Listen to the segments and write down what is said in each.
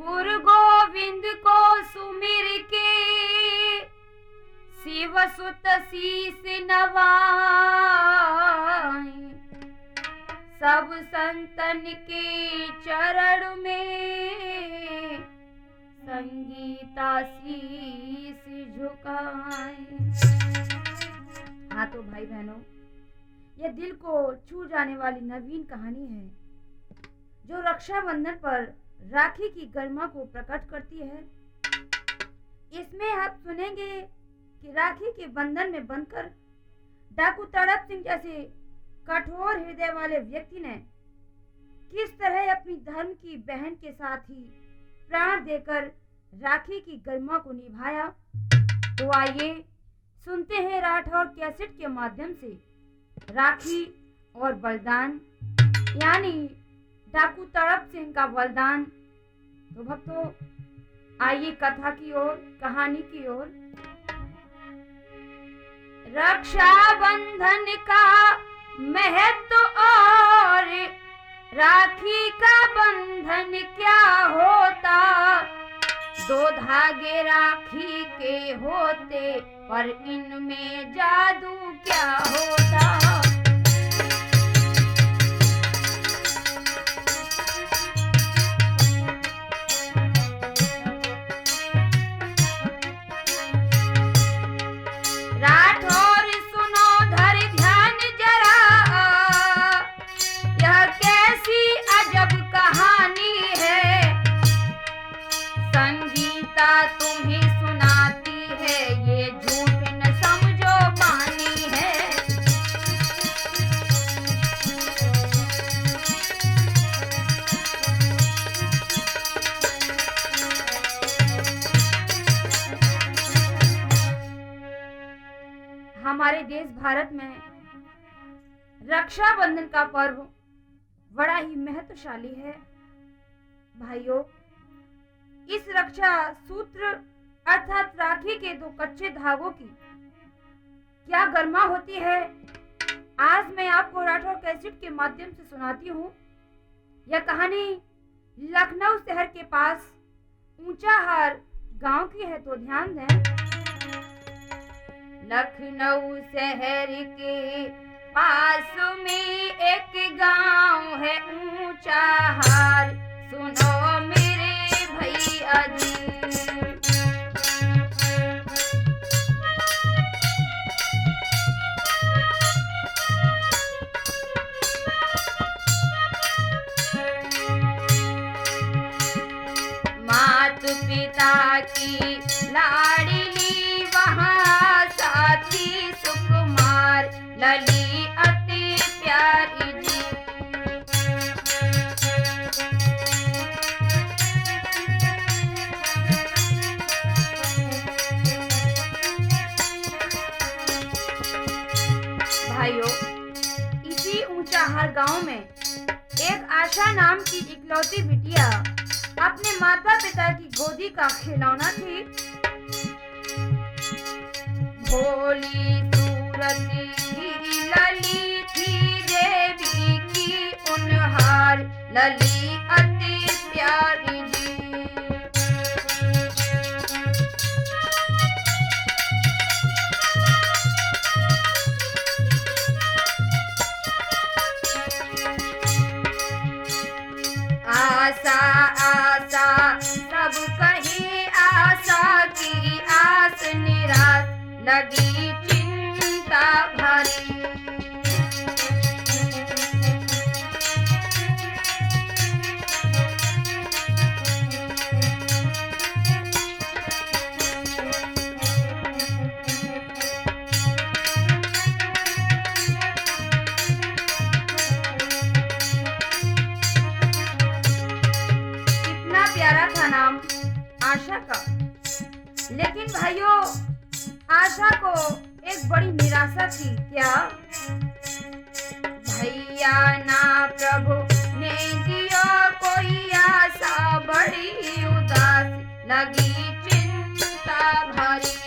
गुरु गोविंद को सुमिर के शिव सुत शीस नवाए। सब संतन के चरण में संगीता शीस झुकाए। हाँ तो भाई बहनों, यह दिल को छू जाने वाली नवीन कहानी है जो रक्षाबंधन पर राखी की गरिमा को प्रकट करती है। इसमें आप सुनेंगे कि राखी के बंधन में बंधकर डाकू तड़प सिंह जैसे कठोर हृदय वाले व्यक्ति ने किस तरह अपनी धर्म की बहन के साथ ही प्राण देकर राखी की गरिमा को निभाया। तो आइए सुनते हैं राठौर कैसेट के माध्यम से राखी और बलिदान यानी डाकू तड़प सिंह का बलिदान। तो भक्तों, आइए कथा की ओर, कहानी की ओर। रक्षाबंधन का महत्व और राखी का बंधन क्या होता। दो धागे राखी के होते पर इनमें जादू क्या होता। राठौर सुनो धर ध्यान जरा, यह कैसी अजब कहानी है। संगीता तुम्हें सुनाती है, ये झूठ न समझो बानी है। हमारे देश भारत में रक्षाबंधन का पर्व बड़ा ही महत्वशाली है। भाइयों, इस रक्षा सूत्र अर्थात राखी के दो कच्चे धागों की क्या गरिमा होती है, आज मैं आपको राठौर कैसेट के माध्यम से सुनाती हूँ। यह कहानी लखनऊ शहर के पास ऊंचाहार गांव की है, तो ध्यान दें। लखनऊ शहर के पास में एक गांव है ऊंचाहार, सुनो मेरे भैया जी। माता पिता की लाडली वहाँ साथी सुकुमार, लली अति प्यारी जी। भाइयों, इसी ऊंचाहार गांव में एक आशा नाम की इकलौती बिटिया अपने माता पिता की गोदी का खिलौना थी। भोली सूरत की लली थी देवी की उनहार, लली अति प्यारी जी। आशा आशा सब कहीं आशा की आस निराश, लगी चिंता भरी। कितना प्यारा था नाम आशा का। लेकिन भाइयों, आशा को एक बड़ी निराशा थी। क्या? भैया ना प्रभु ने दिया कोई आशा, बड़ी उदास लगी चिंता भरी।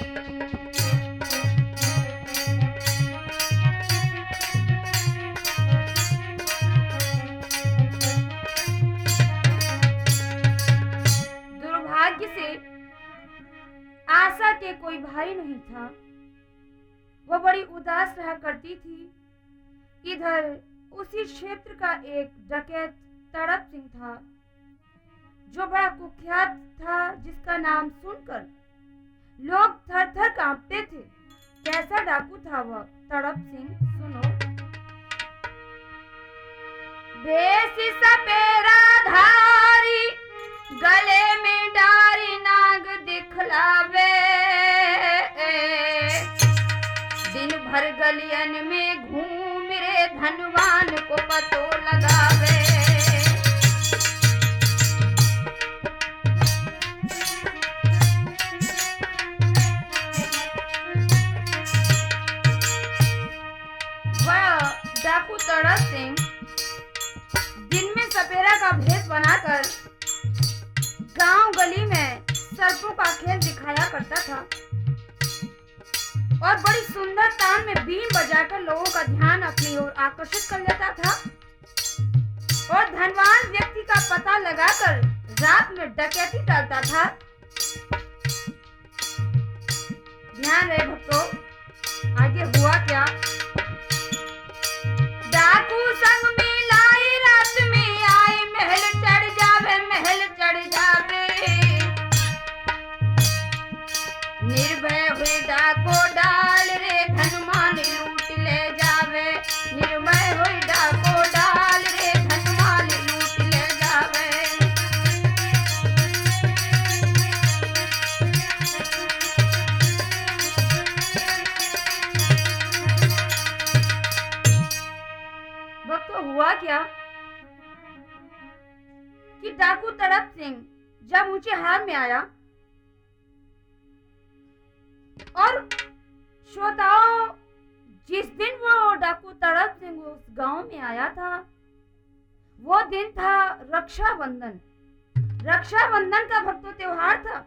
दुर्भाग्य से आशा के कोई भाई नहीं था। वो बड़ी उदास रहा करती थी। इधर उसी क्षेत्र का एक डकैत तड़प सिंह था, जो बड़ा कुख्यात था, जिसका नाम सुनकर लोग थर थर कांपते थे। कैसा डाकू था वह तड़प सिंह, सुनो। भेष सपेरा धारी, गले में डारी नाग दिखलावे, दिन भर गलियन में घूम रे धनवान को पतो लगावे। वह डाकू तड़प सिंह दिन में सपेरा का भेष बनाकर गांव गली में सर्पों का खेल दिखाया करता था और बड़ी सुंदर तान में बीन बजाकर लोगों का ध्यान अपनी ओर आकर्षित कर लेता था और धनवान व्यक्ति का पता लगाकर रात में डकैती डालता था। ध्यान रहे भक्तों, आगे हुआ क्या। डाकू संग में लाई रात में आई, महल चढ़ जावे, महल चढ़ जावे। निर्भय हुई डाको डाल रे धनवान लूट ले जावे। निर्भय हुई डाको डाल रे धनवान लूट ले जावे। वक्त हुआ क्या कि डाकू तड़प सिंह जब ऊंचे हार में आया और श्रोताओं, जिस दिन वो डाकू तड़प सिंह उस गांव में आया था, वो दिन था रक्षाबंधन। रक्षाबंधन का भक्तों त्योहार था।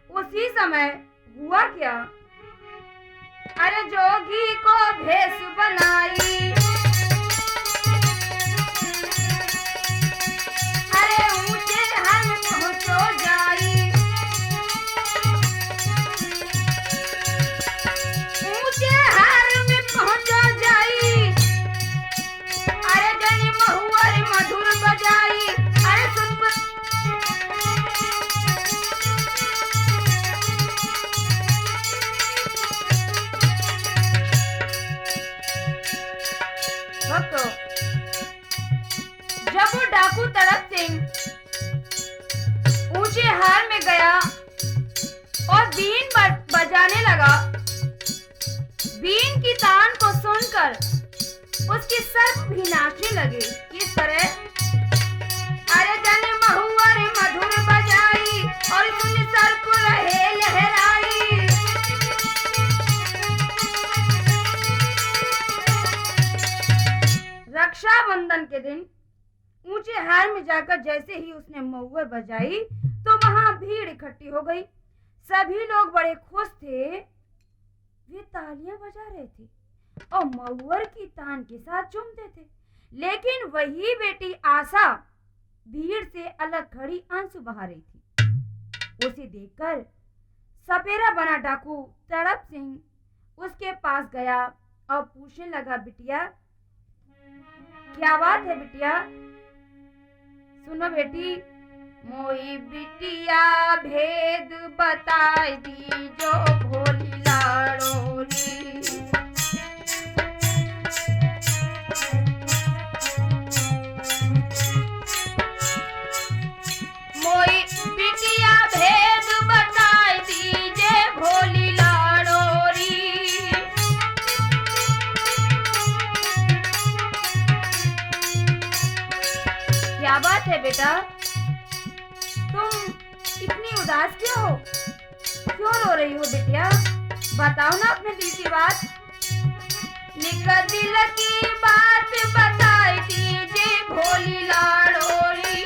उसी समय हुआ क्या, अरे जोगी को भेष बनाई, अरे ऊंचे हार में पहुंचो जाई। ऊंचे हार में पहुंचो जाई, अरे जनी महुअर मधुर बजाई। अरे सुन भक्तों, जब वो डाकू तड़प सिंह ऊंचे हार में गया और बीन बजाने लगा, बीन की तान को सुनकर उसके सर्प भी नाचने लगे। किस तरह, अरे जन महुअर मधुर बजाई और सुन सर्प रहे लहराई। रक्षाबंधन के दिन ऊंचे हार में जाकर जैसे ही उसने महुअर बजाई तो वहां भीड़ इकट्ठी हो गई। सभी लोग बड़े खुश थे, वे तालियां बजा रहे थे और महुअर की तान के साथ झूमते थे। लेकिन वही बेटी आशा भीड़ से अलग खड़ी आंसू बहा रही थी। उसे देखकर सपेरा बना डाकू तड़प सिंह उसके पास गया और पूछने लगा, बिटिया क्या बात है बिटिया? सुनो बेटी, मोई बिटिया भेद बताई दी जो भोली लाड़ोली। मोई बिटिया भेद बताई दीजे भोली लाड़ोली। क्या बात है बेटा, तुम इतनी उदास क्यों हो? क्यों रो रही हो बिटिया? बताओ ना अपने दिल की बात। निकल दिल की बात बताई दीजिए भोली लाड़ोली।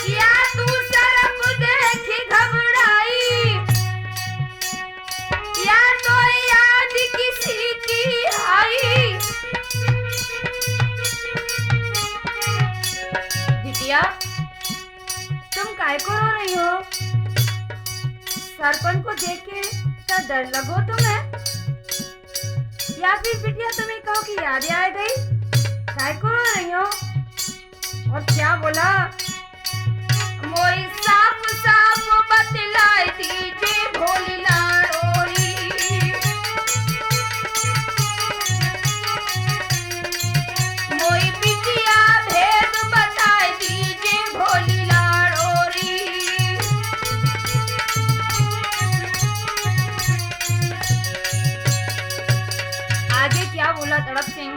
या तू शर्म देखी घबराई, या तो याद किसी की आई। तुम काय को रो रही हो? सरपंच को देख के क्या डर लगो तुम्हें? या फिर बिटिया तुम्हें कहो कि याद आ गई? काय को रो रही हो? और क्या बोला? मोई साफ साफ बतलाई दीजिए भोली लाडोरी, मोई बिटिया भेद बताई दीजिए भोली लाडोरी। आगे क्या बोला तड़प सिंह?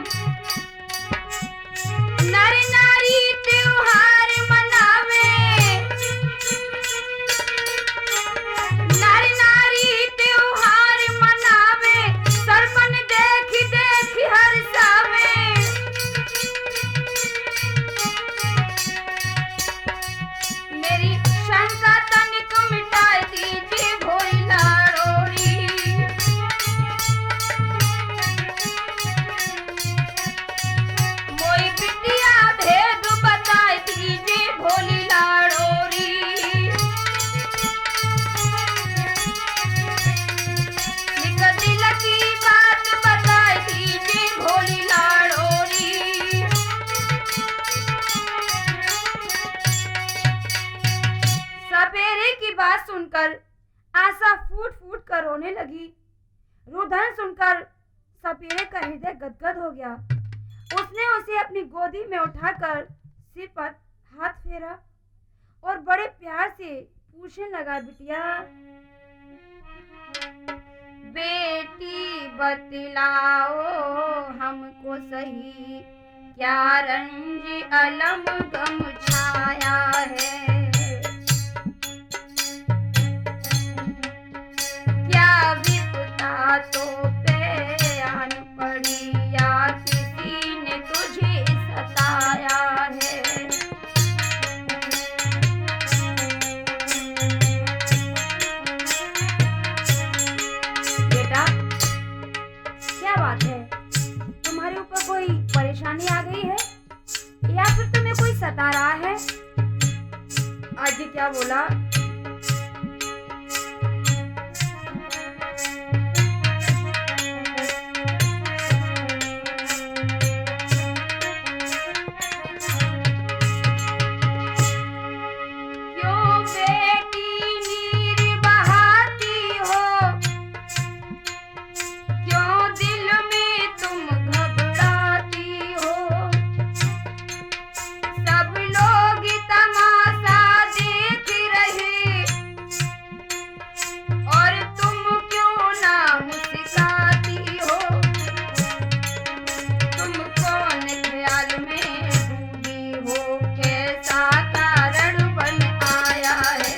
नर नारी त्योहार मनावे, नर नारी त्योहार मनावे, सरपन देखी देखी हर्षावे। मेरी शंका तनिक मिटाई दीजिए भोली लाडोरी, मोई बिटिया भेद बताई दीजिए भोली लाडोरी। निक दिल की बात बताई दीजिए भोली लाडोरी। सपेरे की बात सुनकर आशा फूट फूट कर रोने लगी। रुदन सुनकर सपेरे का हृदय गदगद हो गया। उसने उसे अपनी गोदी में उठाकर सिर पर हाथ फेरा और बड़े प्यार से पूछने लगा, बिटिया बेटी बतलाओ हमको सही, क्या रंज अलम गम छाया है? क्या विपदा तो पे आन पड़ी, या किसी ने तुझे सताया है? बेटा क्या बात है? तुम्हारे ऊपर कोई परेशानी आ गई है या फिर तुम्हें कोई सता रहा है? आगे क्या बोला? क्यों बेटी नीर बहाती हो, क्यों दिल में तुम घबराती हो? सब लोग तमाशा देख रहे और तुम क्यों ना मुस्कुराती हो? तुम कौन ख्याल में डूबी हो, कैसा कारण बन आया है?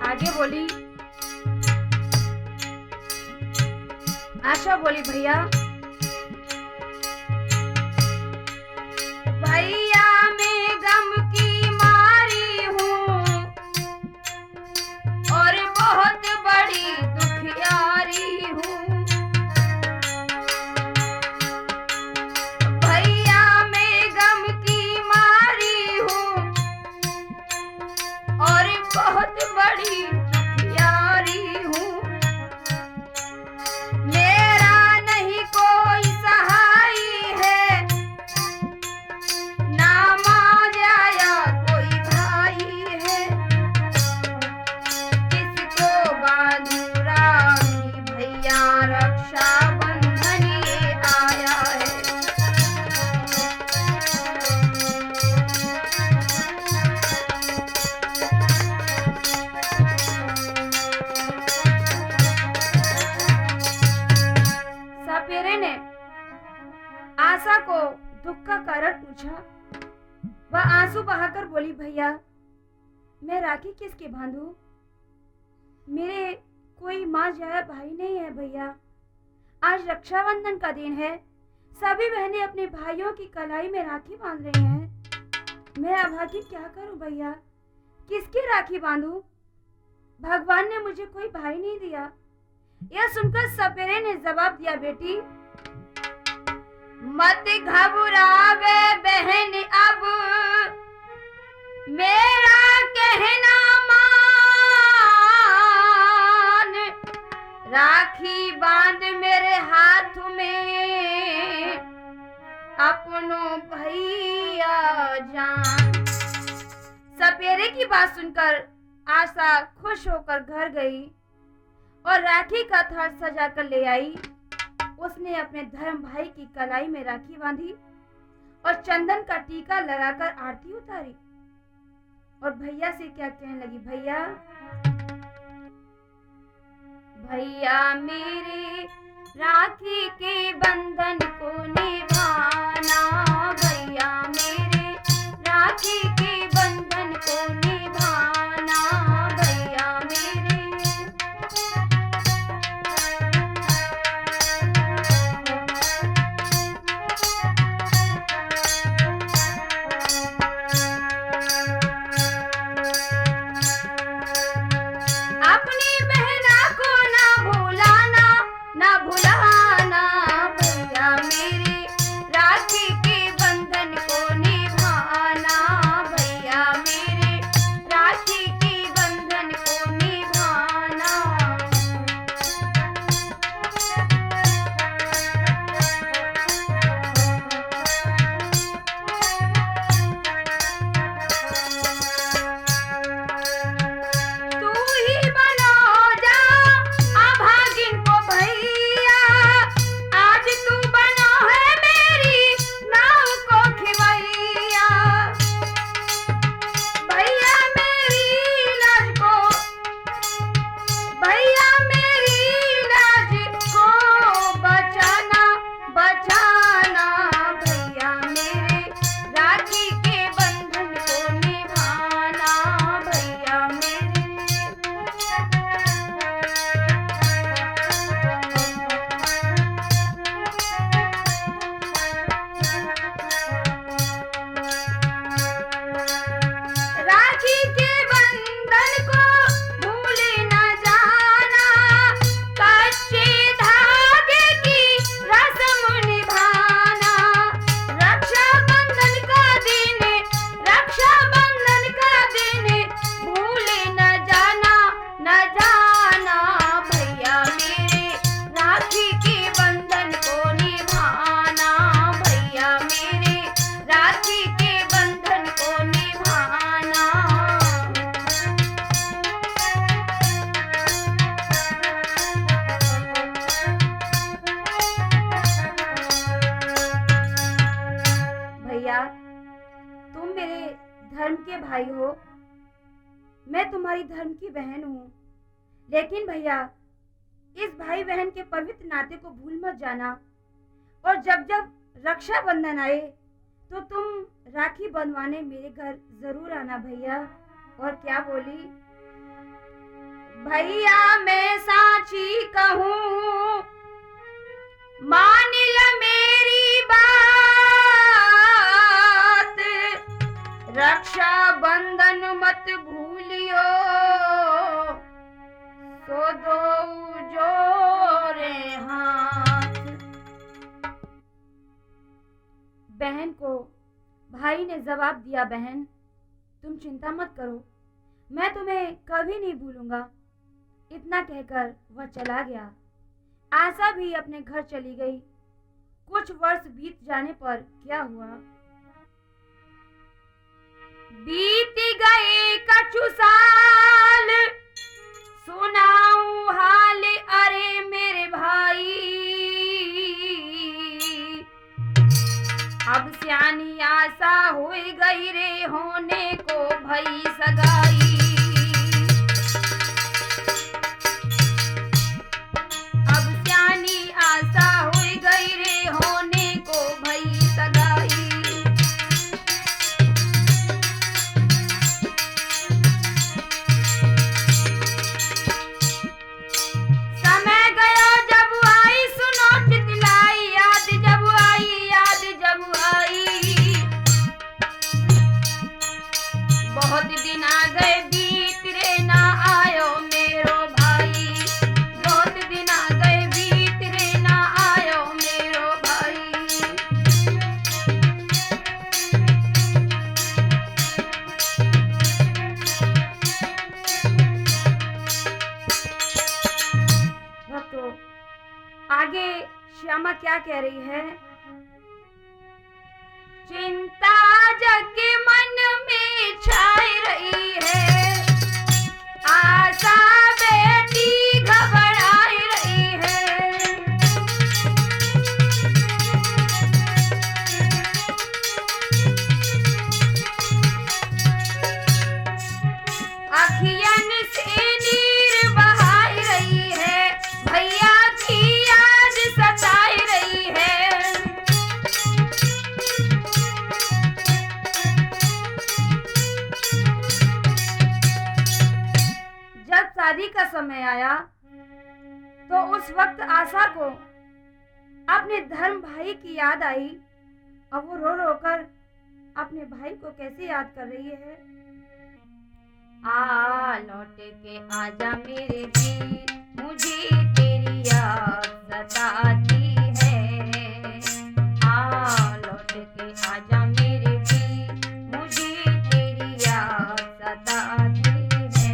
आगे बोली आशा, बोली भैया भैया मैं गम की मारी हूँ और बहुत बड़ी दुखियारी हूँ। भैया मैं गम की मारी हूँ और बहुत बड़ी दुखियारी हूँ। मेरा नहीं कोई सहाय है, ना माँ या कोई भाई है। किसको बांधू राखी भैया, रक्षा बंधन ये आया है। सपेरे ने आशा को दुख का कारण पूछा। वह आंसू बहाकर बोली, भैया मैं राखी किसके बांधूं? मेरे कोई माँ जाया भाई नहीं है भैया। आज रक्षाबंधन का दिन है, सभी बहनें अपने भाइयों की कलाई में राखी बांध रही हैं। मैं अभागी क्या करूं भैया? किसकी राखी बांधूं? भगवान ने मुझे कोई भाई नहीं दिया। यह सुनकर सपेरे ने जवाब दिया, बेटी मत घबरावे बहन, अब मेरा कहना मान, राखी बांध मेरे हाथ में अपनो भैया जान। सपेरे की बात सुनकर आशा खुश होकर घर गई और राखी का थाल सजा कर ले आई। उसने अपने धर्म भाई की कलाई में राखी बांधी और चंदन का टीका लगाकर आरती उतारी और भैया से क्या कहने लगी, भैया भैया मेरे राखी के बंधन को निभाना, भैया मेरे राखी के बंधन को निभाना, भैया मेरे। अपनी बहना को ना भुलाना, ना भुलाना, भैया मेरे राखी के बंधन को निभाना, भैया मेरे राखी के बंधन को निभाना। तू ही बनो जा अभागिन को भैया, आज तू बनो है मेरी नाव को खिवैया, भैया मेरी लाज को, भैया मेरी लाज को बचाना, बचाना, भैया मेरे राखी के बंधन को निभाना, भैया मेरे। राखी के बंधन को भूले न जाना, कच्चे धागे की रस्म निभाना, रक्षा बंधन का दिन, रक्षा बंधन का दिन भूले न जाना, न जाना, भैया मेरे राखी के बंधन को निभाना, भैया मेरे राखी के बंधन को निभाना। भैया तुम मेरे धर्म के भाई हो, मैं तुम्हारी धर्म की बहन हूँ, लेकिन भैया इस भाई बहन के पवित्र नाते को भूल मत जाना और जब जब रक्षाबंधन आए तो तुम राखी बंधवाने मेरे घर जरूर आना भैया। और क्या बोली, भैया मैं साची कहूँ मान ल मेरी बात, रक्षा बंधन मत भूलियो, सो दो जोड़े हाथ। बहन को भाई ने जवाब दिया, बहन तुम चिंता मत करो, मैं तुम्हें कभी नहीं भूलूंगा। इतना कहकर वह चला गया। आशा भी अपने घर चली गई। कुछ वर्ष बीत जाने पर क्या हुआ, बीत गए कछु साल, सुनाऊं हाल अरे मेरे भाई, अब सियानी आशा हो गई रे होने को भई सगाई, अब सियानी आशा हो गई रे होने को भई सगाई। समय गया जब आई सुनो चितलाई, याद जब आई, याद जब आई, बहुत दिन आ गए कह रही है? चिंता जग के मन में छाई रही है, आशा बेटी घबराई रही है। अखियन से नीर बहाई रही है, भैया की याद सताई रही है। जब शादी का समय आया तो उस वक्त आशा को अपने धर्म भाई की याद आई। अब वो रो रो कर अपने भाई को कैसे याद कर रही है? आ लौट के आजा मेरे वीर, मुझे तेरी याद सताती है। आ लौट के आजा मेरे वीर, मुझे तेरी याद सताती है।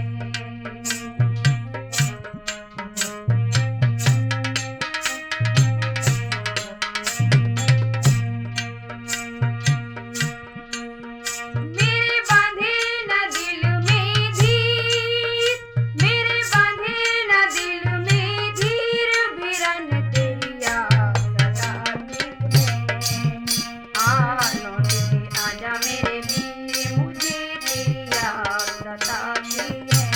मेरे बांधे न दिल में धीर, मेरे बांधे न दिल में धीर, बिरन तेरी याद सताती है। आ लौट के आजा मेरे वीर, मुझे तेरी याद सताती है।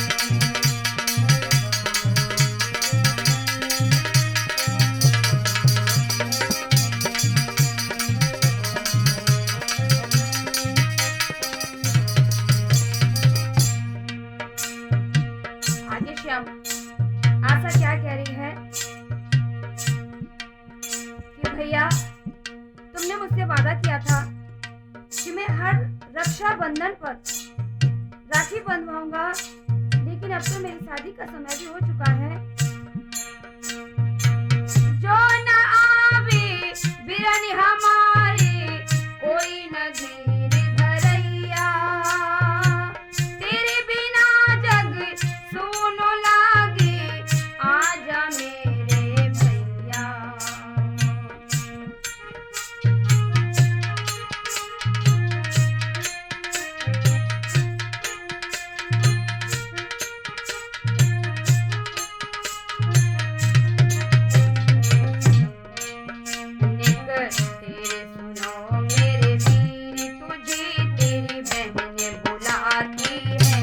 आगे श्याम आशा क्या कह रही है कि भैया तुमने मुझसे वादा किया था कि मैं हर रक्षा बंधन पर राखी बंधवाऊंगा, लेकिन अब तो मेरी शादी का समय भी हो चुका है। जो न आवे बिरन हमारे, कोई न धीर धरैया, तेरे बिना जग सुनो लागे, आजा मेरे भैया। निक तेरे सुनो मेरे वीर, तुझे तेरी बहन बुलाती है।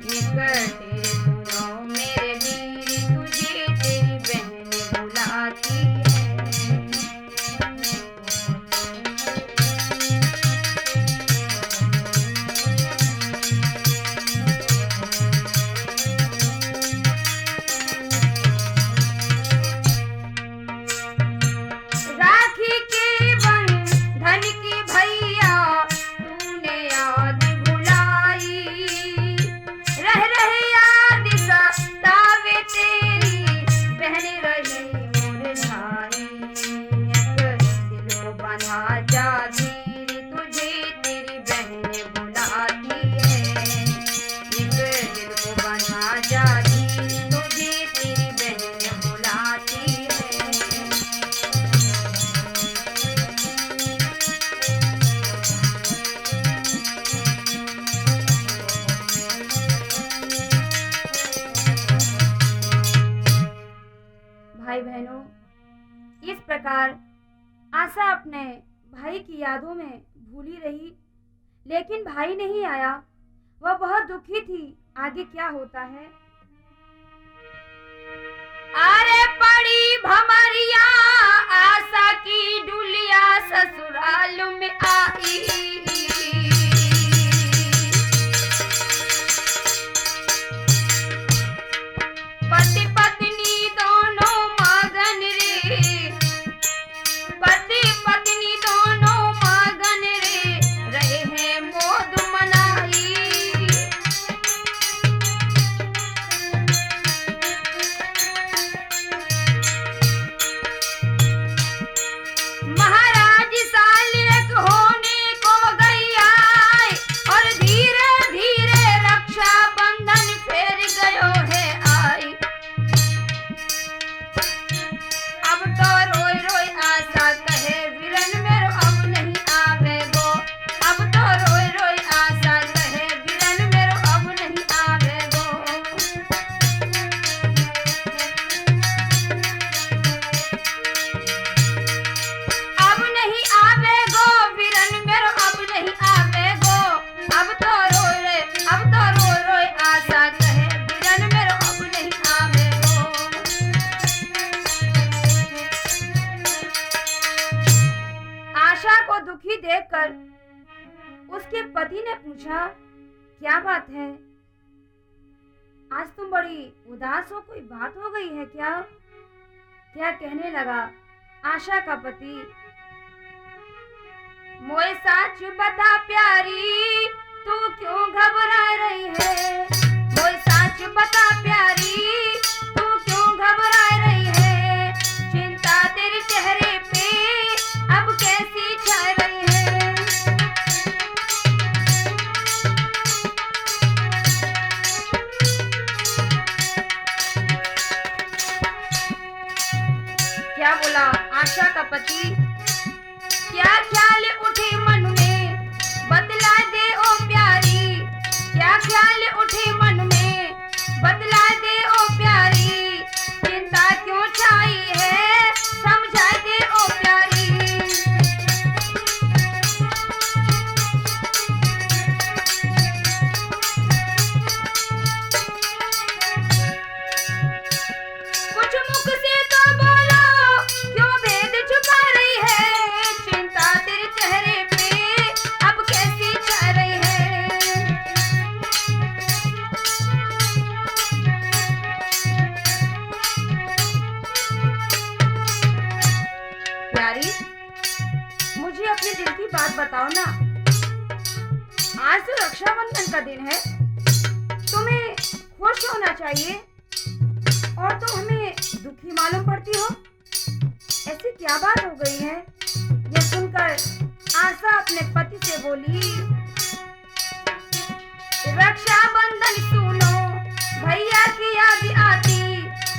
निक तेरे सुनो मेरे वीर, तुझे तेरी बहन बुलाती है। राखी के बंधन की भैया तूने याद भुलाई, रह याद सतावे तेरी बहन रही मुरझाई। दिल को बंधा जा धीर, तुझे तेरी बहन बुलाती है। दिल को बंधा जा धीर, तुझे तेरी बहन बुलाती है। भाई बहनों, इस प्रकार आशा अपने भाई की यादों में भूली रही, लेकिन भाई नहीं आया। वह बहुत दुखी थी। आगे क्या होता है? अरे पड़ी भमरिया आशा की डुलिया ससुराल में आई। पति पत्नी दोनों मगन रे, पति पत्नी दोनों मगन रे, रहे हैं मौज मनाई। महाराज सालिक होने उसके पति ने पूछा, क्या बात है, आज तुम बड़ी उदास हो, कोई बात हो गई है क्या? क्या कहने लगा आशा का पति, मोए सच बता प्यारी, तू क्यों घबरा रही है? मोए सच बता प्यारी, तू क्यों घबरा रही है? चिंता तेरे चेहरे पे अब कैसी छा रही है? क्या बोला आशा का पति, क्या ख्याल उठे मन में, बतला दे ओ प्यारी, क्या ख्याल उठे मन में, बतला दे ओ प्यारी, चिंता क्यों छाई है, समझा दे ओ प्यारी। कुछ मुख से तो बोलो, क्यों भेद छुपा रही है? चिंता तेरे चेहरे पे अब कैसी छा रही है? प्यारी, मुझे अपने दिल की बात बताओ ना। आज तो रक्षाबंधन का दिन है, तुम्हें खुश होना चाहिए और तुम हमें दुखी मालूम पड़ती हो। ऐसी क्या बात हो गई है? यह सुनकर आशा अपने पति से बोली, रक्षाबंधन सुनो, भैया की याद आती,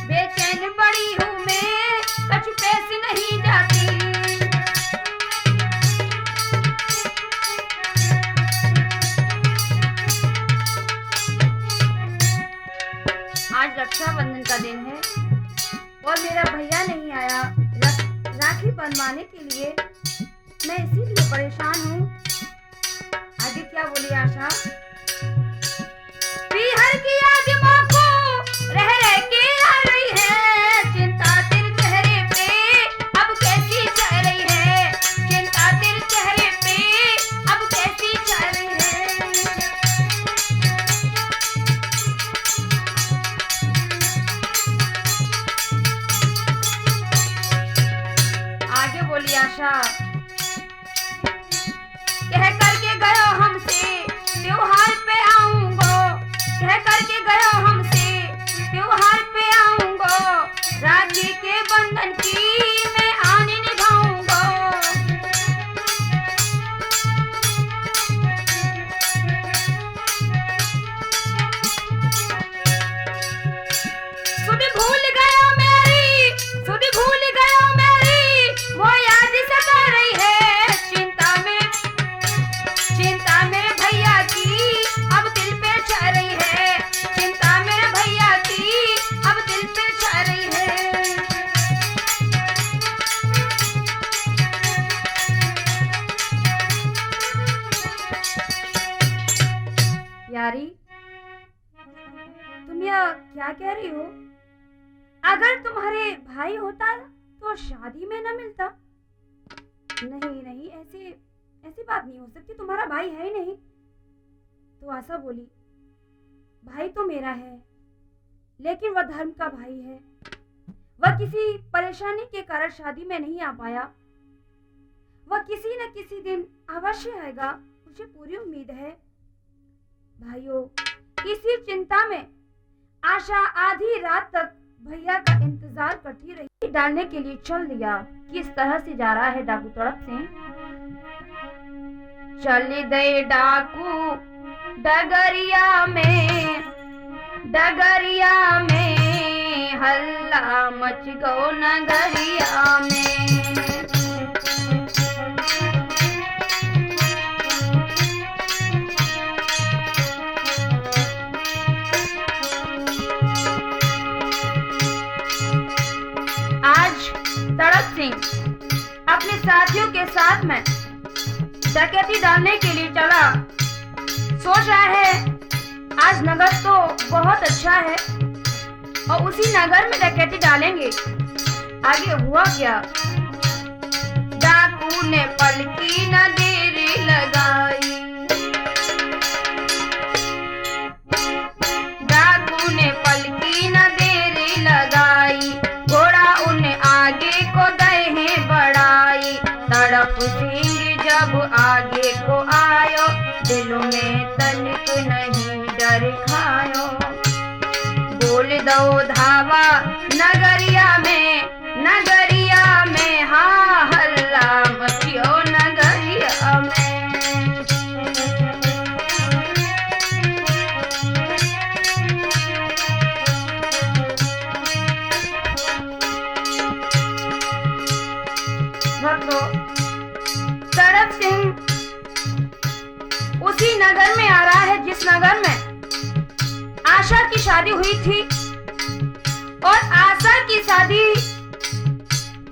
बेचैन बड़ी हूँ मैं, कछु पैसे नहीं जाती। आज रक्षाबंधन का दिन है और मेरा भैया नहीं आया राखी बंधवाने के लिए, मैं इसीलिए परेशान हूँ। आगे क्या बोली आशा, पीहर की याद को रह रह के आ रही है, चिंता तेरे चेहरे पे अब कैसी छा रही है? चिंता तेरे चेहरे पे अब कैसी छा रही है? आगे बोली आशा, कह करके गयो हमसे त्योहार पे आऊंगो, कह करके गयो हमसे त्योहार पे आऊंगो, राखी के बंधन की मैं आने निभाऊंगो। सुध भूल गयो मेरी, सुध भूल गयो मेरी, वो याद सता रही है, चिंता मेरे भैया की अब दिल पे छा रही है, चिंता मेरे भैया की अब दिल पे छा रही है। यारी, तुम यह क्या कह रही हो? अगर तुम्हारे भाई होता तो शादी में न मिलता। नहीं नहीं, ऐसी बात नहीं हो सकती, तुम्हारा भाई है ही नहीं। तो आशा बोली, भाई तो मेरा है, लेकिन वह धर्म का भाई है, वह किसी परेशानी के कारण शादी में नहीं आ पाया, वह किसी न किसी दिन अवश्य आएगा, मुझे पूरी उम्मीद है। भाइयों, इसी चिंता में आशा आधी रात तक भैया का इंतजार करती रही। डालने के लिए चल दिया। किस तरह से जा रहा है डाकू तड़प से, चल दे डाकू डगरिया में हल्ला मच गो नगरिया में। तड़प सिंह अपने साथियों के साथ में डकैती डालने के लिए चला। सोच रहा है आज नगर तो बहुत अच्छा है और उसी नगर में डकैती डालेंगे। आगे हुआ क्या, डाकू ने पलकी न देर लगाई, आगे को आयो, दिल में तनिक नहीं डर खायो। बोल दो धावा नगरिया में हाँ हल्ला मचियो नगरिया में। भक्तों, तड़प सिंह उसी नगर में आ रहा है जिस नगर में आशा की शादी हुई थी। और आशा की शादी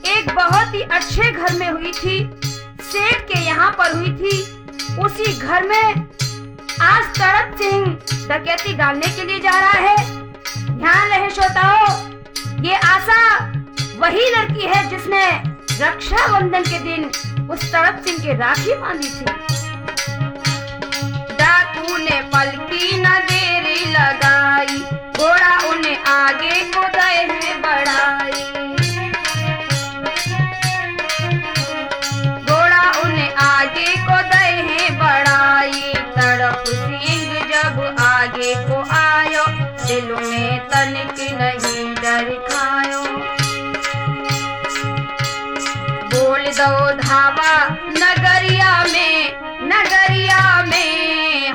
एक बहुत ही अच्छे घर में हुई थी, सेठ के यहाँ पर हुई थी। उसी घर में आज तड़प सिंह डकैती डालने के लिए जा रहा है। ध्यान रहे श्रोताओ, ये आशा वही लड़की है जिसने रक्षाबंधन के दिन उस तड़प सिंह के राखी बांधी थी। डाकू ने पलकी न देरी लगाई, घोड़ा उन्हें आगे को गए हैं बढ़ाई। घोड़ा उन्हें आगे को गए हैं बढ़ाई। तड़प सिंह जब आगे को आयो, दिल में तनिक नहीं डर खायो। बोल दो धावा नगरिया में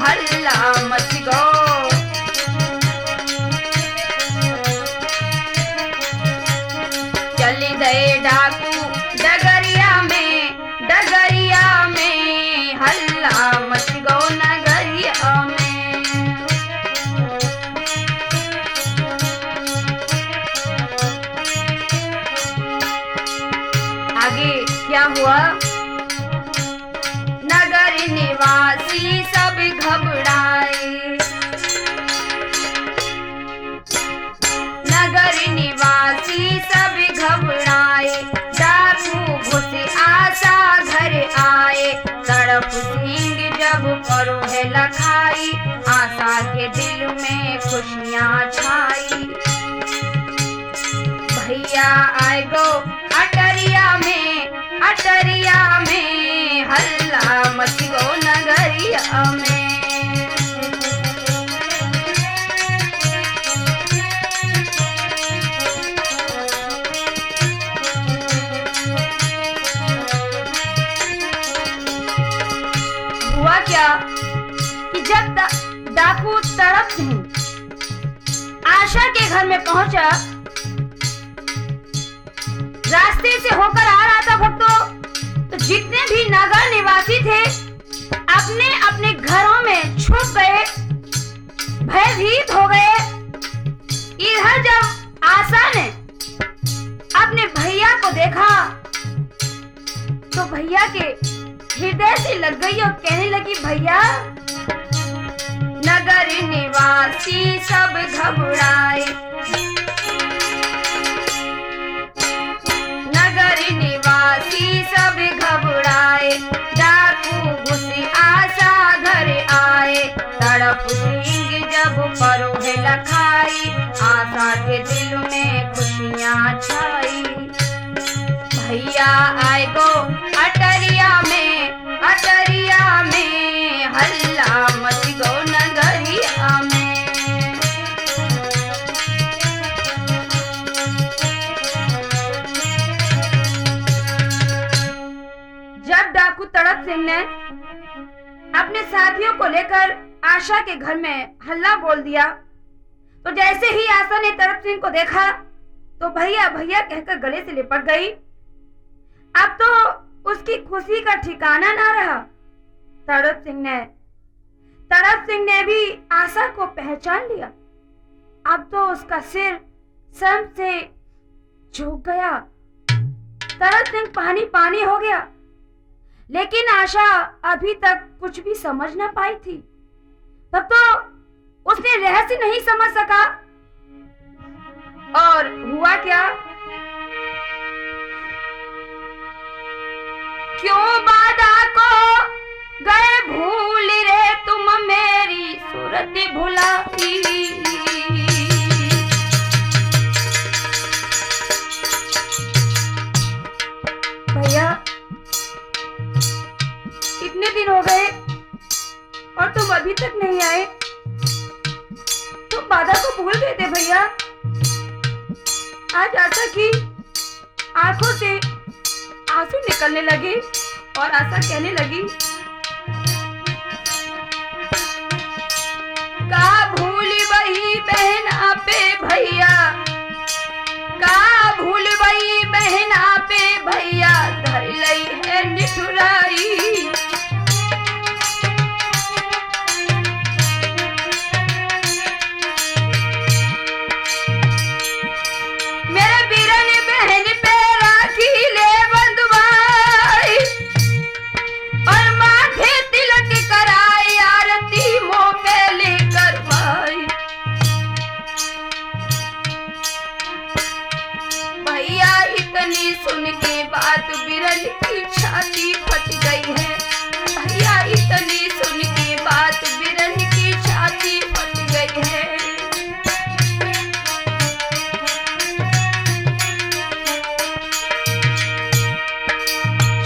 हल्ला मच गो। चली गए डाकू डगरिया में हल्ला मच गो नगरिया में। आगे क्या हुआ? नगर निवासी सब घबराए। नगर निवासी सब घबराए। डाकू घुसे आशा घर आए। तड़प सिंह जब परोहेला खाई, आशा के दिल में खुशियाँ छाई। भैया आए गो अटरिया में हल्ला मच गो नगरिया में। हुआ क्या कि जब डाकू तड़प सिंह आशा के घर में पहुंचा, रास्ते से होकर आ रहा था भक्तों, तो जितने भी नगर निवासी थे अपने अपने घरों में छुप गए, भयभीत हो गए। इधर जब आशा ने अपने भैया को देखा तो भैया के हृदय से लग गई और कहने लगी, भैया। नगर निवासी सब घबराए। निवासी सब घबराए। डाकू घुसी आशा घर आए। तड़प सिंह जब परोहेला खाई, आशा के दिल में खुशियाँ छाई। भैया आए गो अटरिया में हल्ला मच गो नगरिया में। जब डाकू तड़प सिंह ने अपने साथियों को लेकर आशा के घर में हल्ला बोल दिया, तो जैसे ही आशा ने तड़प सिंह को देखा तो भैया भैया कहकर गले से लिपट गई। अब तो उसकी खुशी का ठिकाना ना रहा। तड़प सिंह ने भी आशा को पहचान लिया। अब तो उसका सिर शर्म से झुक गया। तड़प सिंह पानी पानी हो गया, लेकिन आशा अभी तक कुछ भी समझ न पाई थी। तब तो उसने रहस्य नहीं समझ सका। और हुआ क्या? क्यों वादा को गए भूल रे तुम मेरी सूरत भुलाई। भैया, इतने दिन दिन हो गए और तुम अभी तक नहीं आए। तुम वादा को भूल गए थे भैया। आज आशा की आंखों से आंसू निकलने लगे और आशा कहने लगी, का भूल वही बहन आपे भैया, का भूल वही बहन आपे भैया, धर लई है निठुराई। मेरे बीरन बहन पे राखी ले बंधवाई और माथे तिलक कराई, आरती मुंह पे लेकर भाई। भैया इतनी सुन के बात बिरन की छाती फट गई है। भैया इतनी सुन के बात बिरन की छाती फट गई है।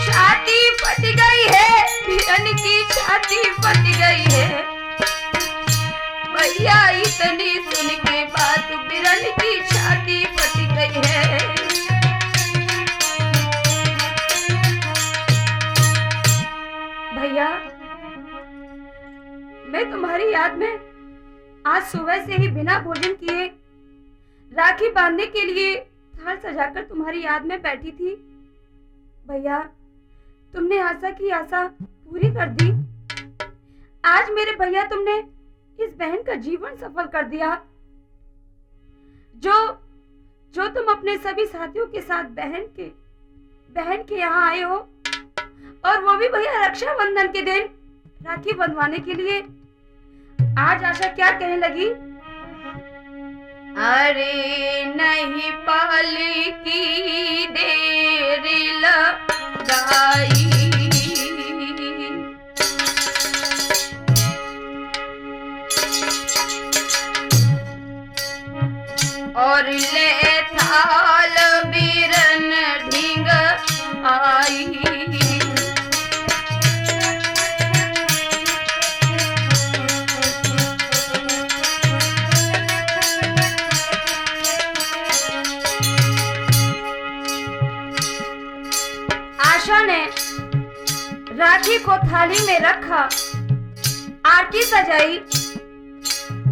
छाती फट गई है, बिरन की छाती फट गई है। भैया इतनी सुन के बात बिरन की छाती फट गई है। भैया मैं तुम्हारी याद में आज सुबह से ही बिना भोजन किए राखी बांधने के लिए थाल सजाकर तुम्हारी याद में बैठी थी। भैया तुमने आशा की आशा पूरी कर दी। आज मेरे भैया तुमने इस बहन का जीवन सफल कर दिया। जो तुम अपने सभी साथियों के साथ बहन के यहाँ आए हो, और वो भी भैया रक्षाबंधन के दिन राखी बंधवाने के लिए। आज आशा क्या कहने लगी, अरे नहीं पाल की देर लगाई, और ले थाल बिरन ढींग आई। आशा ने राखी को थाली में रखा, आरती सजाई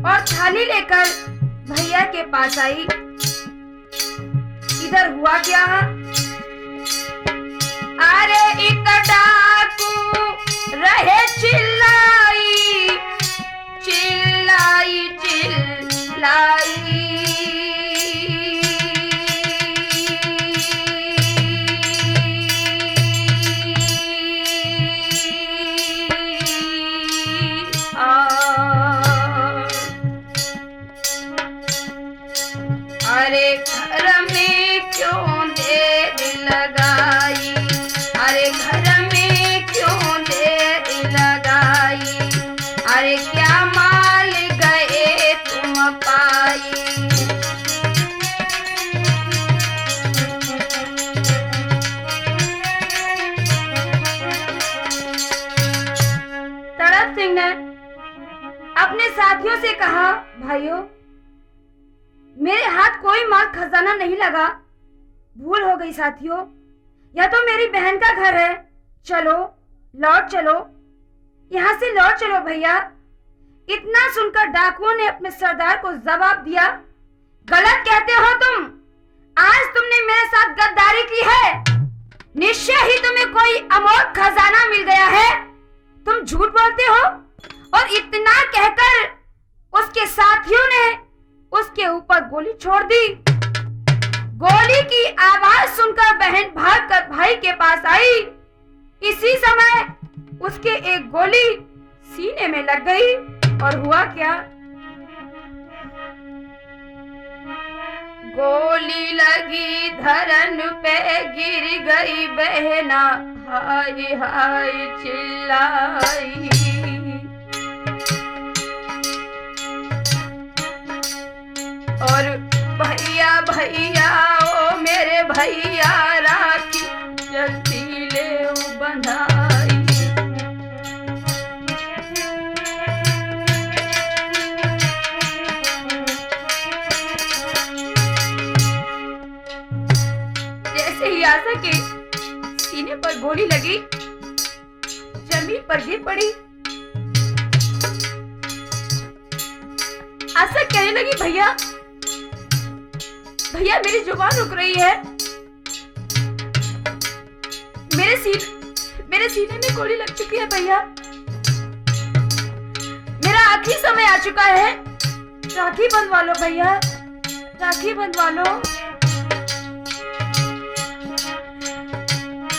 और थाली लेकर भैया के पास आई। इधर हुआ क्या, अरे एक डाकू रहे चिल्लाई चिल्लाई चिल्लाई, अरे घर में क्यों देर लगाई, अरे घर में क्यों देर लगाई, अरे क्या माल गए तुम पाई। तड़प सिंह ने अपने साथियों से कहा, भाइयों मेरे हाथ कोई माल खजाना नहीं लगा, भूल हो गई साथियों, यह तो मेरी बहन का घर है, चलो लौट चलो, यहाँ से लौट चलो भैया। इतना सुनकर डाकुओं ने अपने सरदार को जवाब दिया, गलत कहते हो तुम, आज तुमने मेरे साथ गद्दारी की है, निश्चय ही तुम्हें कोई अमोघ खजाना मिल गया है, तुम झूठ बोलते हो। और इतना कहकर उसके साथियों ने उसके ऊपर गोली छोड़ दी। गोली की आवाज सुनकर बहन भागकर भाई के पास आई। इसी समय उसके एक गोली सीने में लग गई और हुआ क्या, गोली लगी धरन पे गिर गई बहना, हाय हाय चिल्लाई। और भैया भैया ओ मेरे भैया राखी जल्दी ले बंधाई। पड़ी। आशा कहने लगी भैया भैया मेरी जुबान रुक रही है, मेरे सीने में गोली लग चुकी है भैया, मेरा आखिरी समय आ चुका है, राखी बंधवा लो भैया, राखी बंधवा लो।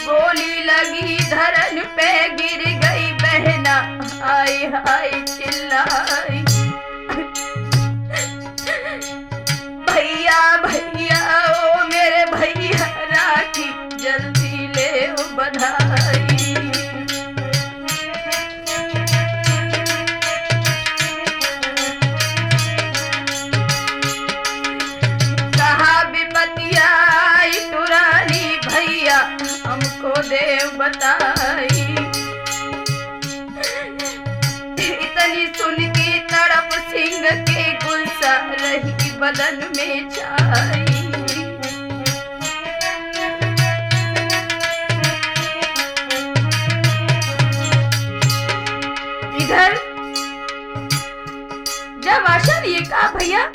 गोली लगी धरन पे गिर गई बहना, हाय हाय चिल्लाई, भैया भैया ओ मेरे भैया, राखी जल्दी ले ओ बधाई। कहा विपतिया आई तुरानी, भैया हमको देव बताई। इतनी सुन के तड़प सिंह के गुस्सा रही बदन में छाई। इधर जब आशा ने ये कहा भैया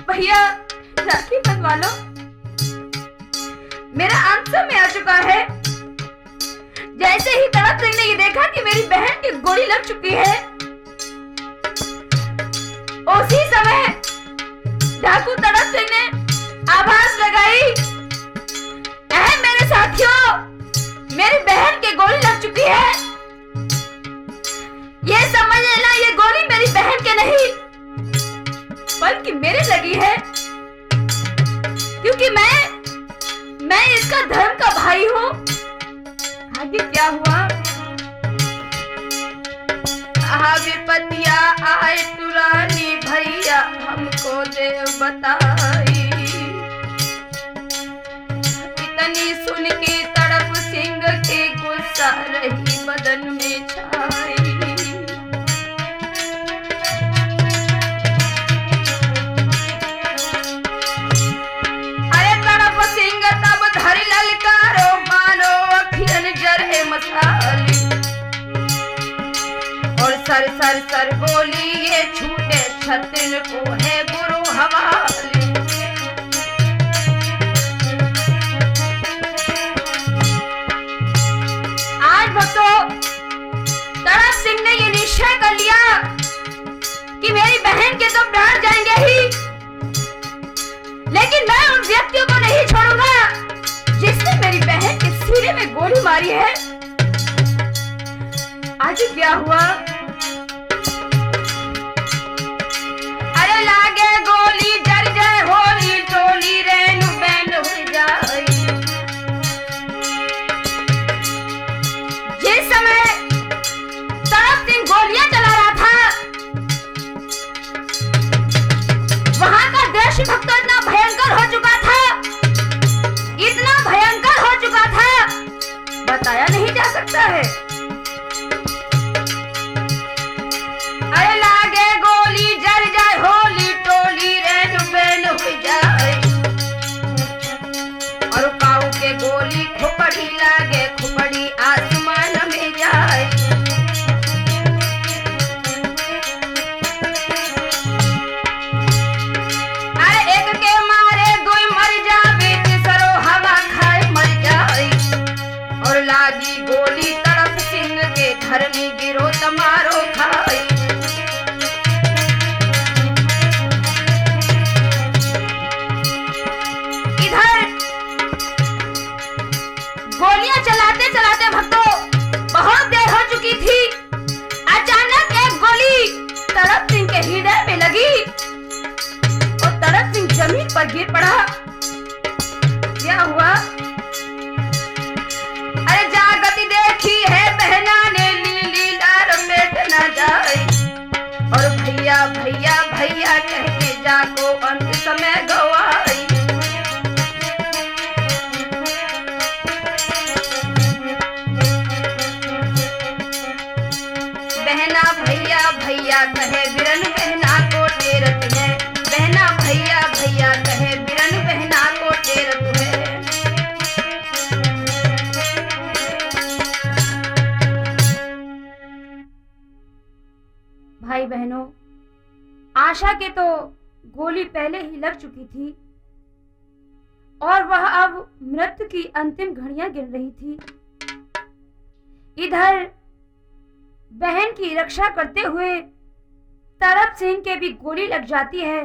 भैया राखी बंधवा लो, मेरा अंत समय आ चुका है, जैसे ही तड़प सिंह ने ये देखा कि मेरी बहन की गोली लग चुकी है, उसी समय डाकू तड़प सिंह ने आवाज लगाई, मेरे साथियों मेरी बहन की गोली लग चुकी है, ये समझ लेना ये गोली मेरी बहन के नहीं बल्कि मेरे लगी है, क्योंकि मैं इसका धर्म का भाई हूँ। आगे क्या हुआ? विपतिया आए तुरानी, भैया हमको देव बताई। इतनी सुन के तड़प सिंह के गुस्सा रही बदन में छाई। धरि ललकारो मानो अखियन जरे मसाली, और सर सर सर बोली ये छूटे छतिन को है गुरु हवाली। आज भक्तों तड़प सिंह ने ये निश्चय कर लिया कि मेरी बहन के तो प्राण जाएंगे ही, लेकिन मैं उन व्यक्तियों को नहीं छोड़ूंगा जिसने मेरी बहन के सीने में गोली मारी है। आज क्या हुआ? अरे लागे गोली जर जाए होली टोली रेणु बैन हो जाए। जिस समय तड़प सिंह गोलियां चला रहा था, वहां का देशभक्त इतना भयंकर हो चुका था, इतना भयंकर हो चुका था, बताया नहीं जा सकता है। अरे लागे गोली जर जाए होली टोली रेन बेन हो जाए, और काऊ के गोली खुपड़ी लागे खुपड़ी आसमान में जाए। अरे एक के मारे दो मर जावे, तीसरो हवा खाए मर जाए, और लागी गोली तड़प सिंह के घर में गिरो तमारो खाए। इधर गोलियां चलाते चलाते भक्तों बहुत देर हो चुकी थी। अचानक एक गोली तड़प सिंह के हृदय में लगी और तड़प सिंह जमीन पर गिर पड़ा। क्या हुआ? अरे जागती देखी है बहना ने, लीली लार मेट न जाए, और भैया भैया भैया कह के जाको अंत समय गवाई। बहना भैया भैया कहे बिरन बहना को टेरत है, बहना भैया भैया कहे बिरन बहना को टेरत है। भाई बहनों, आशा के तो गोली पहले ही लग चुकी थी और वह अब मृत्यु की अंतिम घड़ियां गिन रही थी। इधर बहन की रक्षा करते हुए तरप सिंह के भी गोली लग जाती है।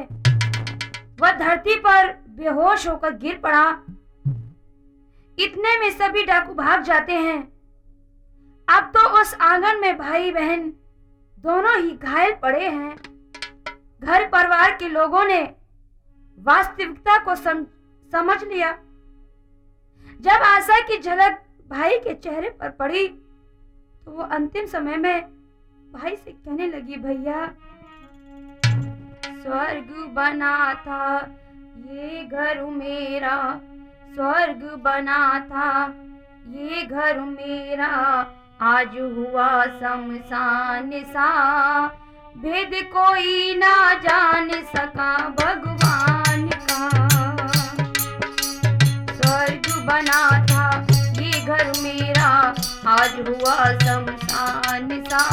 वह धरती पर बेहोश होकर गिर पड़ा। इतने में सभी डाकू भाग जाते हैं। अब तो उस आंगन में भाई बहन दोनों ही घायल पड़े हैं। घर परिवार के लोगों ने वास्तविकता को समझ लिया। जब आशा की झलक भाई के चेहरे पर पड़ी तो वो अंतिम समय में भाई से कहने लगी, भैया स्वर्ग बना था ये घर मेरा, स्वर्ग बना था ये घर मेरा, आज हुआ शमशान सा, भेद कोई ना जान सका भगवान का। स्वर्ग बना था ये घर मेरा, आज हुआ शमशान सा,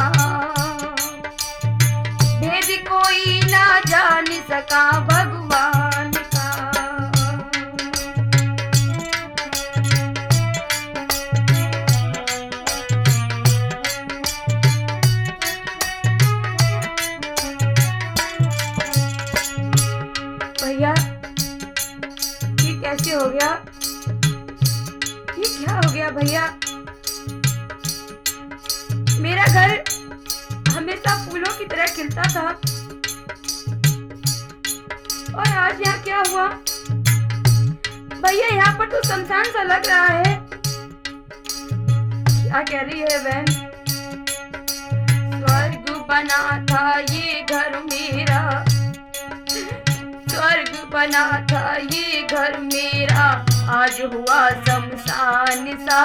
भेद कोई ना जान सका भगवान का। भैया ये कैसे हो गया? ये क्या हो गया भैया? मेरा घर हमेशा फूलों की तरह खिलता था और आज यहाँ क्या हुआ? भैया यहाँ पर तो शमशान सा लग रहा है। क्या कह रही है बहन? स्वर्ग बना था ये घर मेरा, स्वर्ग बना था ये घर मेरा, आज हुआ शमशान सा,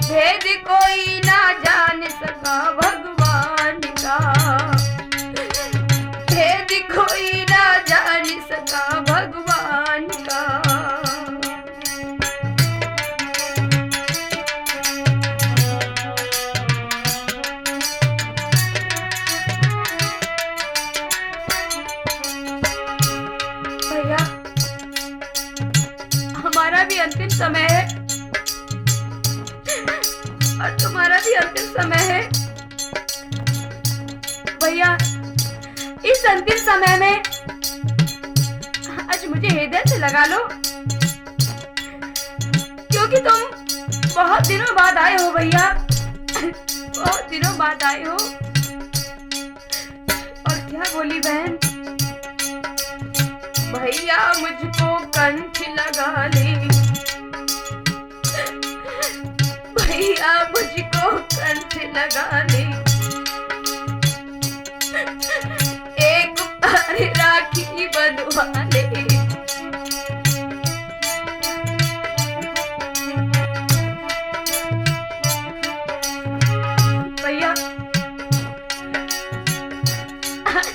भेद कोई ना जान सका भगवान का, भेद कोई ना जान सका भगवान का। भैया हमारा भी अंतिम समय है और तुम्हारा भी अंतिम समय है। भैया इस अंतिम समय में आज मुझे हृदय से लगा लो, क्योंकि तुम बहुत दिनों बाद आए हो भैया, बहुत दिनों बाद आए हो। और क्या बोली बहन? भैया मुझको कंठ लगा ले, भैया मुझको कंठ लगा ले, एक बार राखी बंधवा ले। भैया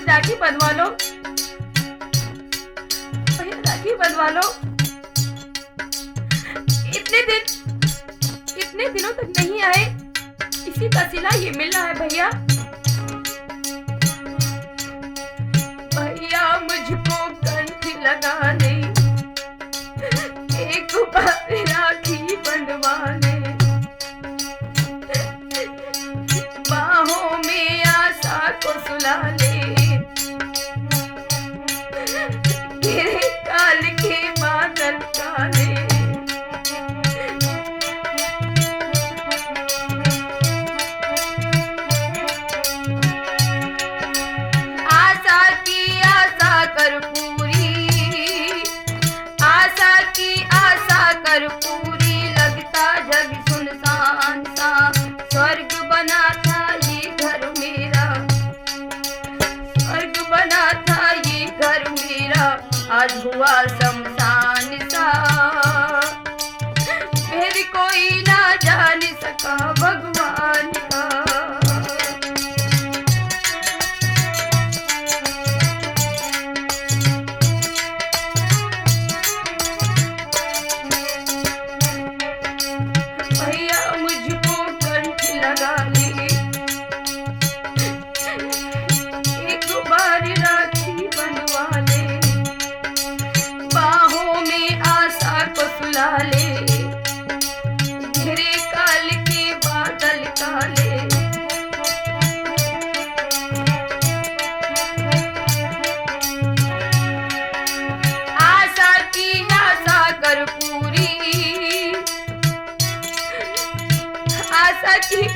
राखी बंधवा लो, भैया राखी बंधवा लो। इतने दिनों तक नहीं आए, इसी का सिला ये मिल रहा है भैया। भैया मुझको कंठ लगा ले, एक बार राखी बंधवा ले, बाहों में आशा को सुला ले, गिरे काल के बादल काले। कर पूरी, लगता जग सुनसान सा, स्वर्ग बना था ये घर मेरा, स्वर्ग बना था ये घर मेरा, आज हुआ शमशान सा, फिर कोई ना जान सका भगवान का।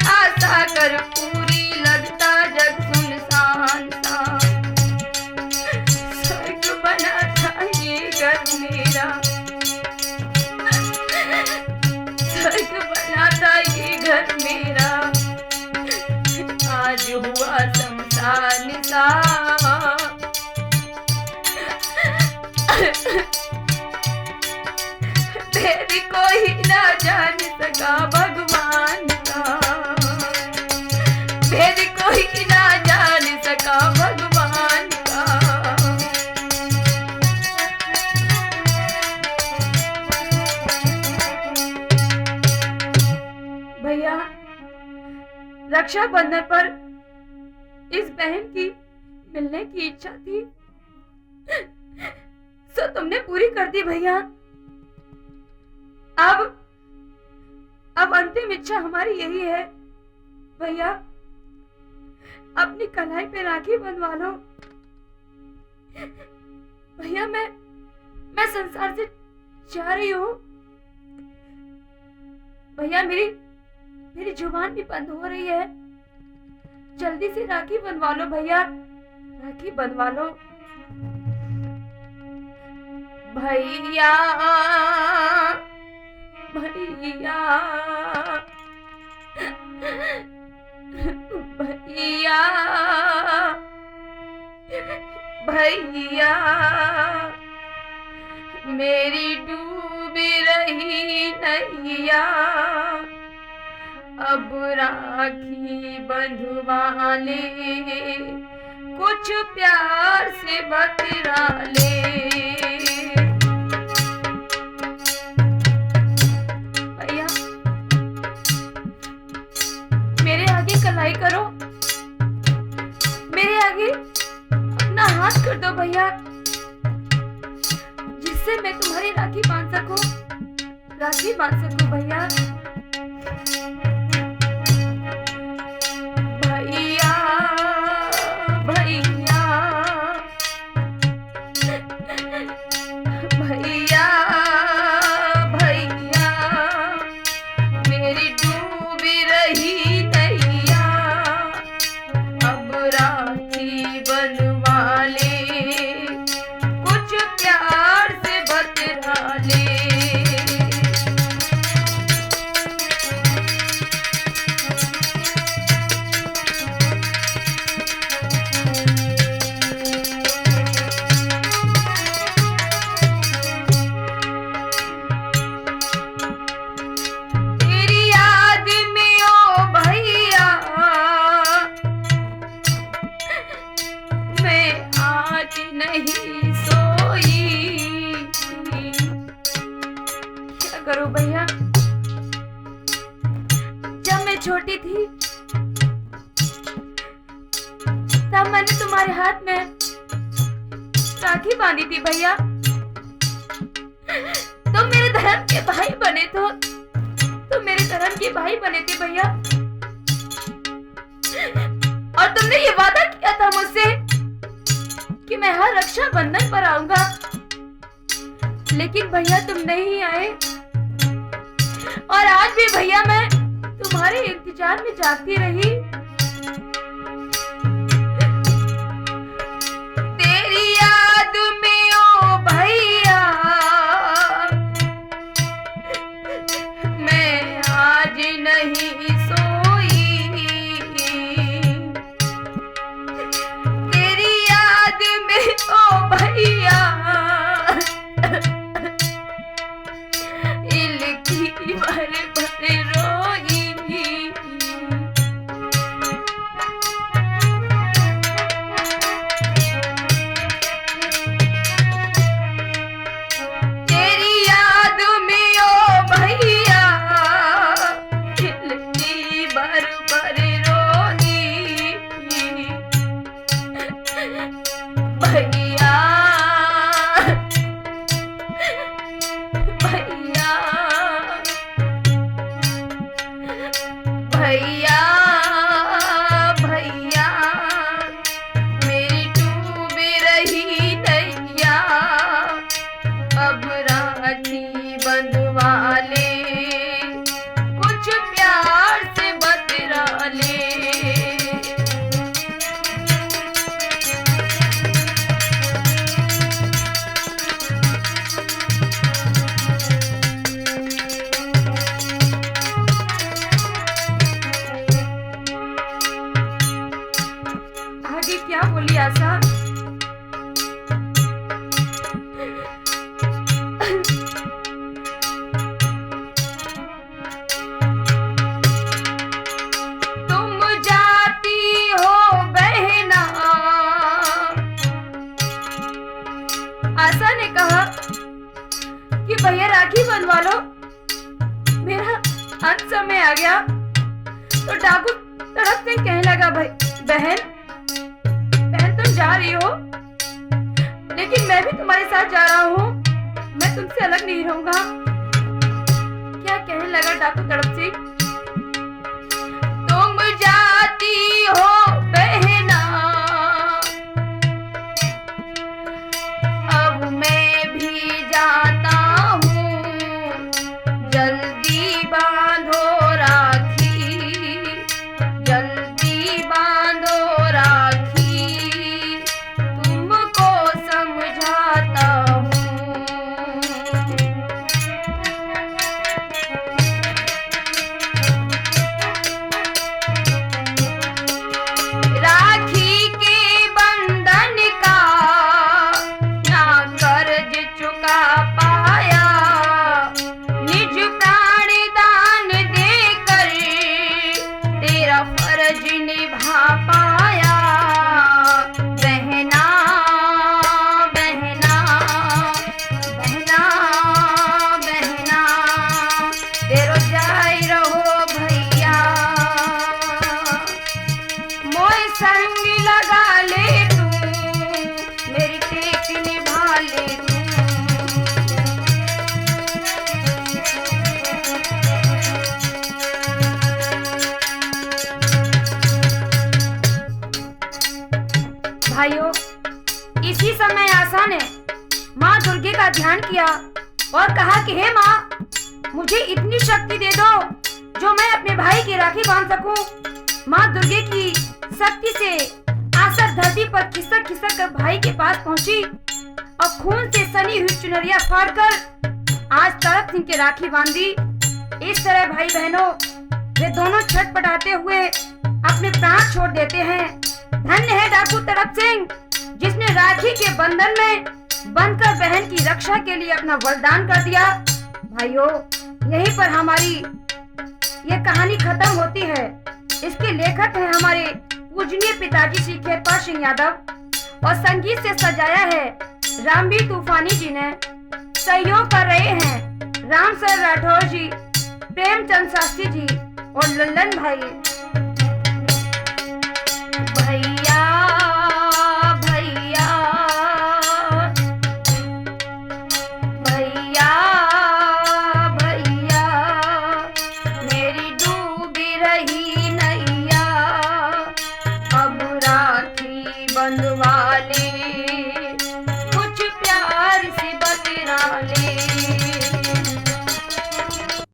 आशा कर पूरी लगता जग सुनसान सा। स्वर्ग बना था ये घर मेरा, स्वर्ग बना था ये घर मेरा, आज हुआ शमशान सा। भेद कोई ना जान सका भगवान का, भेद कोई ना जान सका भगवान का। भैया, रक्षाबंधन पर इस बहन की मिलने की इच्छा थी, सो तुमने पूरी कर दी भैया। अब अंतिम इच्छा हमारी यही है भैया, अपनी कलाई पे राखी बंधवा लो भैया। मैं संसार से जा रही हूँ भैया, मेरी जुबान भी बंद हो रही है, जल्दी से राखी बंधवा लो भैया, राखी बंधवा लो भैया। भैया भैया भैया, मेरी डूब रही नैया, अब राखी बंधवा ले, कुछ प्यार से बतरा ले। भैया, मेरे आगे कलाई करो, मेरे आगे अपना हाथ कर दो भैया, जिससे मैं तुम्हारी राखी बांध सकूं, राखी बांध सकूं भैया। भैया भैया भैया भैया, मेरी डूब रही नैया, अब राखी बंधवा ले, कुछ प्यार से बतरा ले। नहीं सोई, क्या करूं भैया। जब मैं छोटी थी तब मैंने तुम्हारे हाथ में राखी बांधी थी भैया, तुम मेरे धर्म के भाई बने, तुम मेरे धर्म के भाई बने थे भैया, और तुमने ये वादा किया था मुझसे कि मैं हर रक्षाबंधन पर आऊंगा, लेकिन भैया तुम नहीं आए, और आज भी भैया मैं तुम्हारे इंतजार में जागती रही। तेरी याद में ओ भैया, मैं आज नहीं सोई, तेरी याद में ओ भैया, इलकी भर भर रोई। तेरी याद में ओ भैया, इलकी भर भर रोई। भैया भैया भैया भैया, मेरी डूब रही नैया, अब राखी बंधवा ले, कुछ प्यार से बतरा बोली आशा। तुम जाती हो बहना, आशा ने कहा कि भैया राखी बंधवा लो, मेरा अंत समय आ गया। तो डाकू तड़प से कहने लगा, भाई बहन तुम जा रही हो, लेकिन मैं भी तुम्हारे साथ जा रहा हूँ, मैं तुमसे अलग नहीं रहूंगा। क्या कहने लगा डाकू तड़प सिंह, तुम जाती हो बहना, अब मैं भी जाता हूँ, जल्दी बांधो राखी, जल्दी बांधो राखी, तुमको समझाता हूँ। राखी के बंधन का ना कर्ज चुका पाया, निज प्राण दान देकर तेरा फर्ज निभा पाया। बहना बहना बहना बहना, तेरो जाय रहो भैया, मोय संग लगा ले तू, मेरी टेक निभा ले तू। भाइयों, इसी समय आशा ने माँ दुर्गे का ध्यान किया और कहा कि हे माँ, मुझे इतनी शक्ति दे दो जो मैं अपने भाई की राखी बांध सकूं। माँ दुर्गे की शक्ति से आशा धरती पर खिसक खिसक कर भाई के पास पहुंची और खून से सनी हुई चुनरिया फाड़कर आज तड़प सिंह के राखी बांधी। इस तरह भाई बहनों वे दोनों छटपटाते हुए अपने प्राण छोड़ देते हैं। धन्य है डाकू तड़प सिंह, जिसने राखी के बंधन में बंधकर बहन की रक्षा के लिए अपना बलिदान कर दिया। भाइयों, यहीं पर हमारी ये कहानी खत्म होती है। इसके लेखक हैं हमारे पूजनीय पिताजी श्री खेतपाल सिंह यादव और संगीत से सजाया है रामवीर तूफानी जी ने। सहयोग कर रहे हैं राम सर राठौर जी, प्रेमचंद शास्त्री जी और लल्लन भाई।